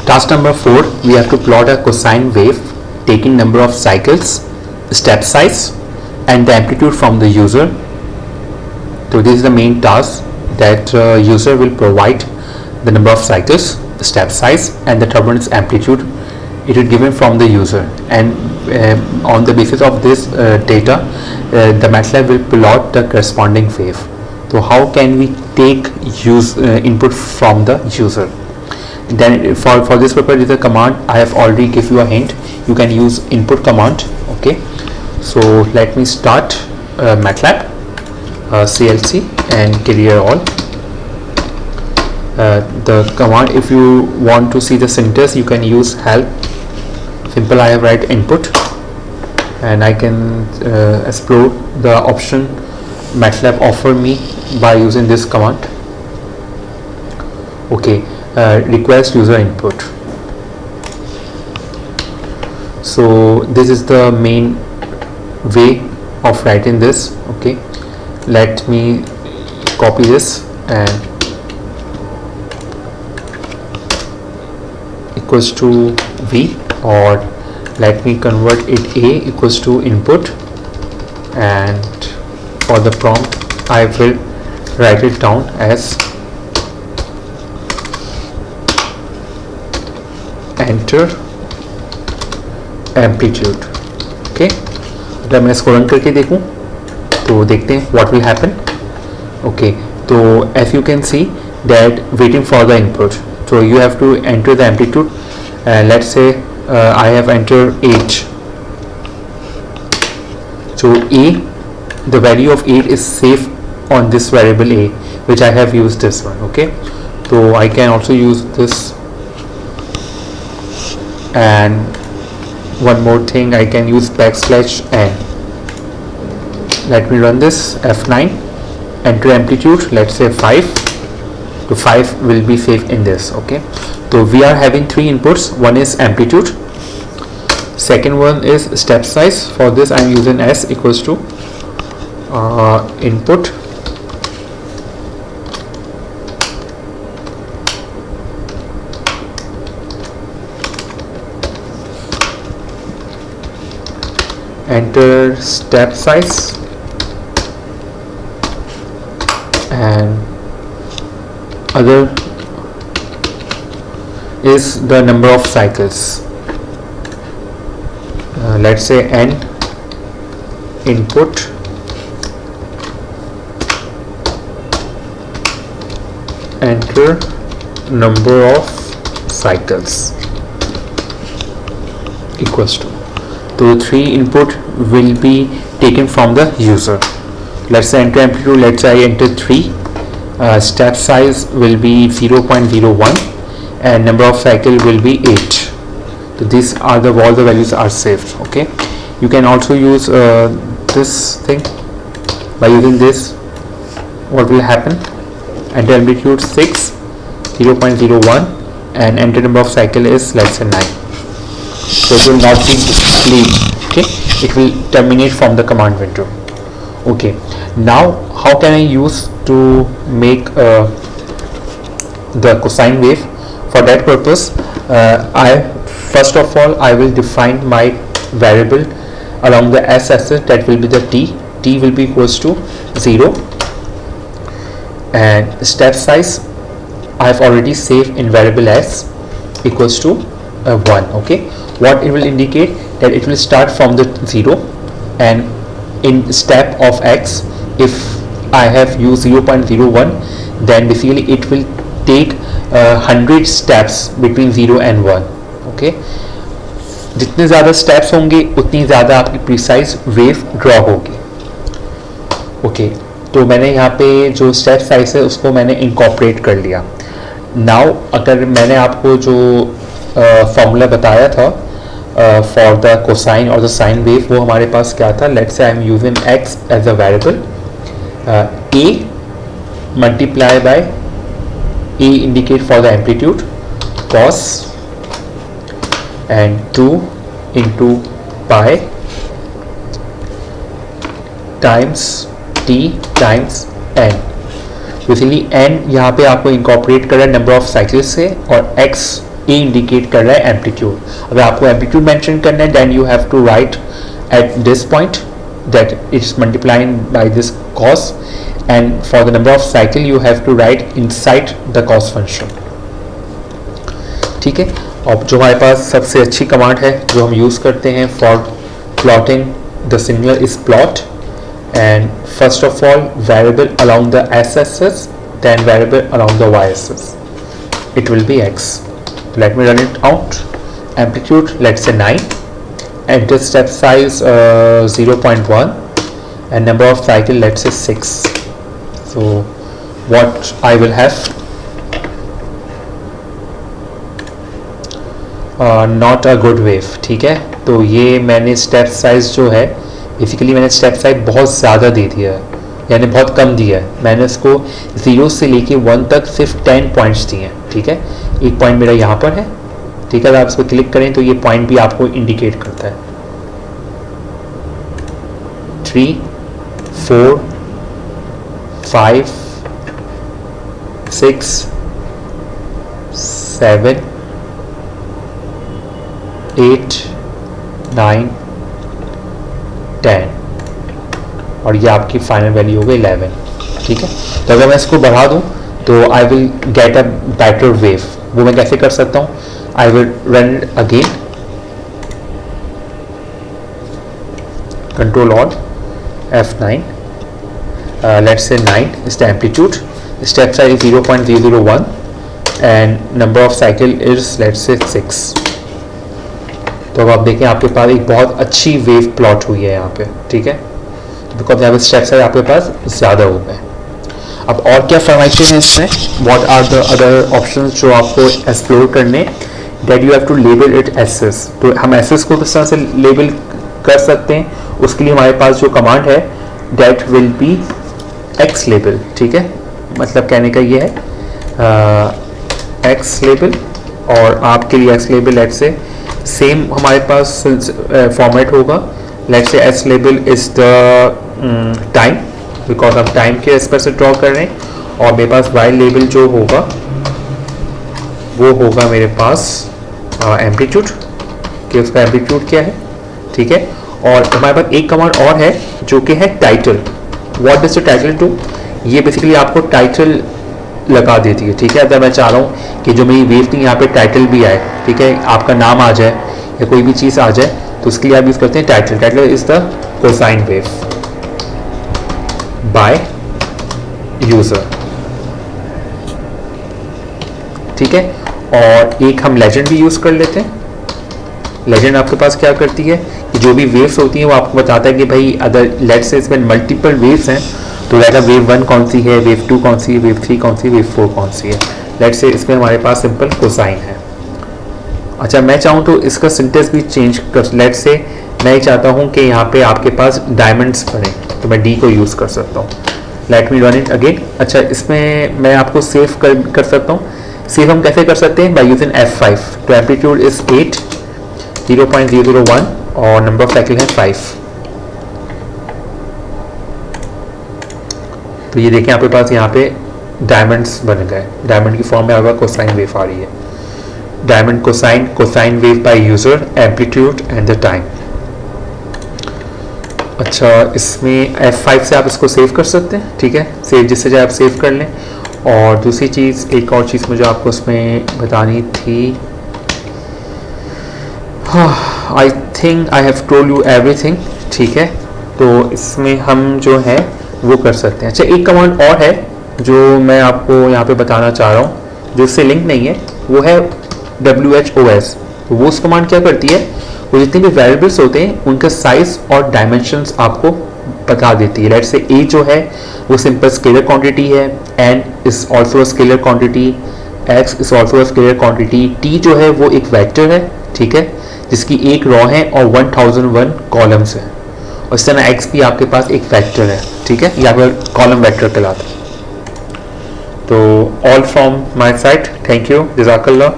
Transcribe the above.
Task number 4, we have to plot a cosine wave taking number of cycles, step size and the amplitude from the user. So this is the main task, that user will provide the number of cycles, the step size and the turbulence amplitude. It is given from the user, and on the basis of this data the MATLAB will plot the corresponding wave. So how can we take input from the user? Then for this purpose is a command. I have already give you a hint. You can use input command. Okay, so let me start MATLAB CLC and clear all. The command, if you want to see the syntax, you can use help. Simple, I have write input and I can explore the option MATLAB offer me by using this command. Okay, request user input. So this is the main way of writing this. Okay, let me copy this and equals to V, or let me convert it A equals to input, and for the prompt I will write it down as enter amplitude. Okay, अगर मैं इसको run करके देखूं तो देखते हैं what will happen. Okay, so as you can see that waiting for the input, so you have to enter the amplitude. Let's say I have entered 8. So A, the value of 8 is safe on this variable A, which I have used this one. Okay, so I can also use this, and one more thing, I can use \n. Let me run this F9, enter amplitude, let's say 5. So 5 will be safe in this. Okay, so we are having 3 inputs. One is amplitude, second one is step size. For this I am using S equals to input enter step size, and other is the number of cycles. Let's say n input enter number of cycles equals to. So 3 input will be taken from the user. Let's say enter amplitude, let's say I enter 3. Step size will be 0.01 and number of cycle will be 8. So these are all the values are saved. Okay, you can also use this thing. By using this, what will happen? Enter amplitude 6, 0.01 and enter number of cycle is let's say 9. So it will not be displayed. Okay, it will terminate from the command window. Okay, now how can I use to make the cosine wave? For that purpose first of all I will define my variable along the s-axis, that will be the t will be equals to 0, and step size I have already saved in variable s equals to 1. Okay, what it will indicate, that it will start from the 0, and in step of x if I have used 0.01, then basically it will take 100 steps between 0 and 1. Okay, जितने ज़्यादा steps होंगे उतनी ज़्यादा आपकी precise wave draw होगी. Okay, तो मैंने यहाँ पे जो step size है उसको मैंने incorporate कर लिया. Now अगर मैंने आपको जो formula बताया था for the cosine or the sine wave, वो हमारे पास क्या था? Let's say I am using x as a variable. A multiply by A indicate for the amplitude, cos, and 2 into pi times t times n. Basically n यहाँ पे आपको incorporate कर रहा है नंबर ऑफ साइकिल्स से, और x ए indicate कर रहा है एम्पलीट्यूड. अगर आपको एम्पलीट्यूड मेंशन करना है then you have to write at this point that it's multiplying by this cos, and for the number of cycle you have to write inside the cos function. ठीक है. अब जो हमारे पास सबसे अच्छी कमांड है जो हम यूज़ करते हैं for plotting the signal is plot, and first of all variable along the x-axis, then variable along the y-axis. It will be x. Let me run it out. Amplitude, let's say 9. Enter step size 0.1 and number of cycle, let's say 6. So what I will have, not a good wave. ठीक है. तो ये मैंने step size जो है basically मैंने step size बहुत ज़्यादा दे दिया है, यानी बहुत कम दिया है. मैंने इसको 0 से लेके 1 तक सिर्फ 10 पॉइंट्स दिए हैं. ठीक है. एक पॉइंट मेरा यहाँ पर है. ठीक है. अगर आप इस पर क्लिक करें तो ये पॉइंट भी आपको इंडिकेट करता है. 3, 4, 5, 6, 7, 8, 9, 10 और ये आपकी फाइनल वैल्यू हो गई 11. ठीक है. तो अगर मैं इसको बढ़ा दूं तो I will get a better wave. वो मैं कैसे कर सकता हूँ? I will run it again, control on F9. Let's say 9 is the amplitude. Step size is 0.001 and number of cycle is let's say 6. तो अब आप देखें आपके पास एक बहुत अच्छी वेव प्लॉट हुई है यहाँ पे. ठीक है. बिकॉज यहाँ पे स्टेप साइज आपके पास ज़्यादा हो गए. अब और क्या फरमाइशें हैं इसमें? What are the other options जो आपको एक्सप्लोर करने? That you have to label it assess. तो हम एसेस को किस तरह से लेबल कर सकते हैं? उसके लिए हमारे पास जो कमांड है that will be x label. ठीक है. मतलब कहने का ये है एक्स लेबल, और आपके लिए x label let's say same हमारे पास फॉर्मेट होगा. Let's say x label is the time, because हम टाइम के एस्पेक्ट से ड्रॉ कर रहे हैं. और मेरे पास वाई लेबल जो होगा वो होगा मेरे पास एम्पलीट्यूड, कि उसका एम्पलीट्यूड क्या है. ठीक है. और हमारे पास एक कमांड और है जो कि है title. What does the title do? ये बेसिकली आपको टाइटल लगा देती है. ठीक है. अगर मैं चाह रहा हूँ कि जो मेरी वेव थी यहाँ पे टाइटल भी आए, ठीक है, आपका नाम आ जाए या कोई भी चीज़ आ जाए, तो उसके लिए आप यूज़ करते हैं title. Title is the cosine wave by user. ठीक है. और एक हम लेजेंड भी यूज़ कर लेते हैं. लेजेंड आपके पास क्या करती है कि जो भी वेव्स होती हैं वो आपको बताता है कि भाई अगर लेट्स से इसमें मल्टीपल वेव्स हैं तो वैसा वेव 1 कौन सी है, वेव 2 कौन सी है, वेव 3 कौन सी है, वेव 4 कौन सी है. लेट्स से इसमें हमारे पास सिंपल कोसाइन है. अच्छा, मैं चाहूँ तो इसका सिंटेक्स भी चेंज कर. लेट्स से मैं चाहता हूँ कि यहाँ पे आपके पास डायमंड्स बने, तो मैं डी को यूज़ कर सकता हूँ. Let me run it again. अच्छा, इसमें मैं आपको सेव कर सकता हूँ. सेव हम कैसे कर सकते हैं? By using F5. तो एम्पलीट्यूड इज 8, 0.001 और नंबर ऑफ साइकिल है 5. तो ये देखें आपके पास यहाँ पे डायमंड्स बन गए. डायमंड की फॉर्म में आपका कोसाइन वेव आ रही है. Diamond cosine wave by user, amplitude and the time. अच्छा, इसमें F5 से आप इसको सेव कर सकते हैं. ठीक है. सेव जिससे चाहे आप सेव कर लें. और दूसरी चीज़, एक और चीज़ मुझे आपको इसमें बतानी थी. I think I have told you everything. ठीक है. तो इसमें हम जो है वो कर सकते हैं. अच्छा, एक कमांड और है जो मैं आपको यहाँ पे बताना चाह रहा हूँ जो इससे लिंक नहीं है. वो है WHOS. तो वो उस कमांड क्या करती है, वो जितने भी वेरिएबल्स होते हैं उनका साइज और डायमेंशंस आपको बता देती है. लेट्स से ए जो है वो सिंपल स्केलर क्वांटिटी है, N is also scalar quantity, X is also scalar quantity, T जो है वो एक वेक्टर है. ठीक है. जिसकी एक रॉ है और 1001 कॉलम्स है. और इस तरह एक्स भी आपके पास एक वेक्टर है. ठीक है. या फिर कॉलम वेक्टर कहलाता है. तो all from my side. Thank you. जज़ाकल्लाह.